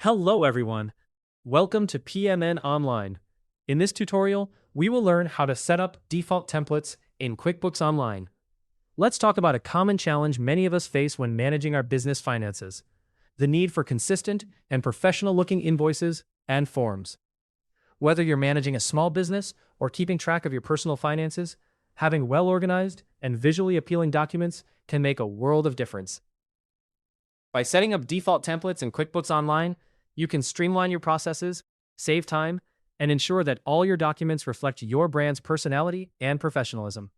Hello everyone. Welcome to PMN Online. In this tutorial, we will learn how to set up default templates in QuickBooks Online. Let's talk about a common challenge many of us face when managing our business finances: the need for consistent and professional-looking invoices and forms. Whether you're managing a small business or keeping track of your personal finances, having well-organized and visually appealing documents can make a world of difference. By setting up default templates in QuickBooks Online, you can streamline your processes, save time, and ensure that all your documents reflect your brand's personality and professionalism.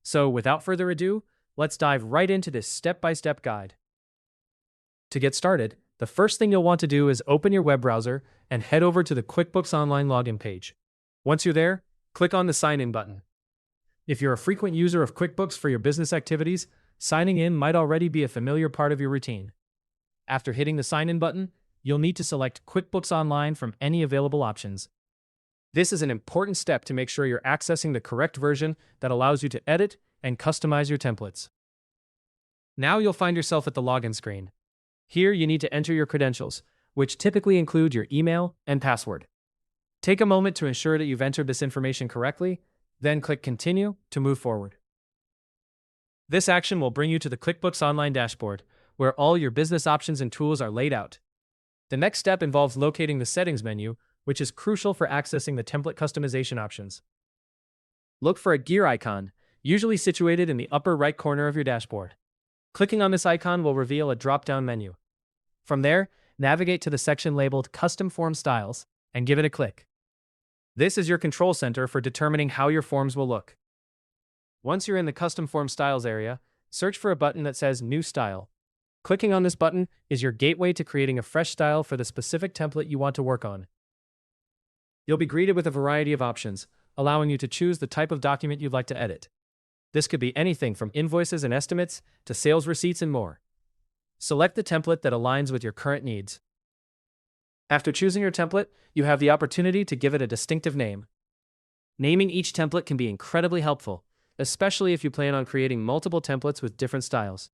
So, without further ado, let's dive right into this step-by-step guide. To get started, the first thing you'll want to do is open your web browser and head over to the QuickBooks Online login page. Once you're there, click on the Sign In button. If you're a frequent user of QuickBooks for your business activities, signing in might already be a familiar part of your routine. After hitting the Sign In button, you'll need to select QuickBooks Online from any available options. This is an important step to make sure you're accessing the correct version that allows you to edit and customize your templates. Now you'll find yourself at the login screen. Here you need to enter your credentials, which typically include your email and password. Take a moment to ensure that you've entered this information correctly, then click Continue to move forward. This action will bring you to the QuickBooks Online dashboard, where all your business options and tools are laid out. The next step involves locating the Settings menu, which is crucial for accessing the template customization options. Look for a gear icon, usually situated in the upper right corner of your dashboard. Clicking on this icon will reveal a drop-down menu. From there, navigate to the section labeled Custom Form Styles and give it a click. This is your control center for determining how your forms will look. Once you're in the Custom Form Styles area, search for a button that says New Style. Clicking on this button is your gateway to creating a fresh style for the specific template you want to work on. You'll be greeted with a variety of options, allowing you to choose the type of document you'd like to edit. This could be anything from invoices and estimates to sales receipts and more. Select the template that aligns with your current needs. After choosing your template, you have the opportunity to give it a distinctive name. Naming each template can be incredibly helpful, especially if you plan on creating multiple templates with different styles.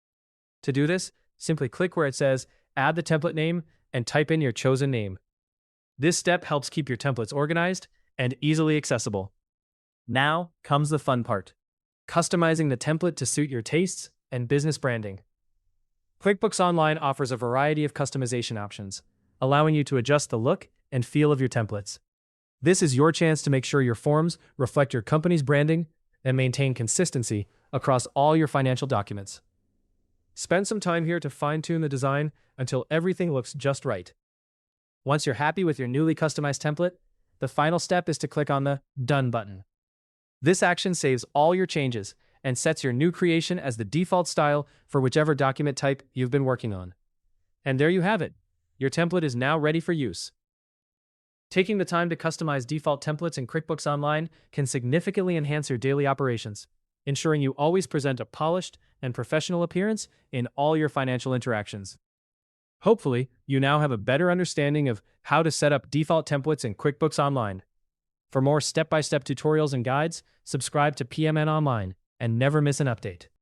To do this, simply click where it says Add the template name and type in your chosen name. This step helps keep your templates organized and easily accessible. Now comes the fun part: customizing the template to suit your tastes and business branding. QuickBooks Online offers a variety of customization options, allowing you to adjust the look and feel of your templates. This is your chance to make sure your forms reflect your company's branding and maintain consistency across all your financial documents. Spend some time here to fine-tune the design until everything looks just right. Once you're happy with your newly customized template, the final step is to click on the Done button. This action saves all your changes and sets your new creation as the default style for whichever document type you've been working on. And there you have it. Your template is now ready for use. Taking the time to customize default templates in QuickBooks Online can significantly enhance your daily operations, ensuring you always present a polished and professional appearance in all your financial interactions. Hopefully, you now have a better understanding of how to set up default templates in QuickBooks Online. For more step-by-step tutorials and guides, subscribe to PMN Online and never miss an update.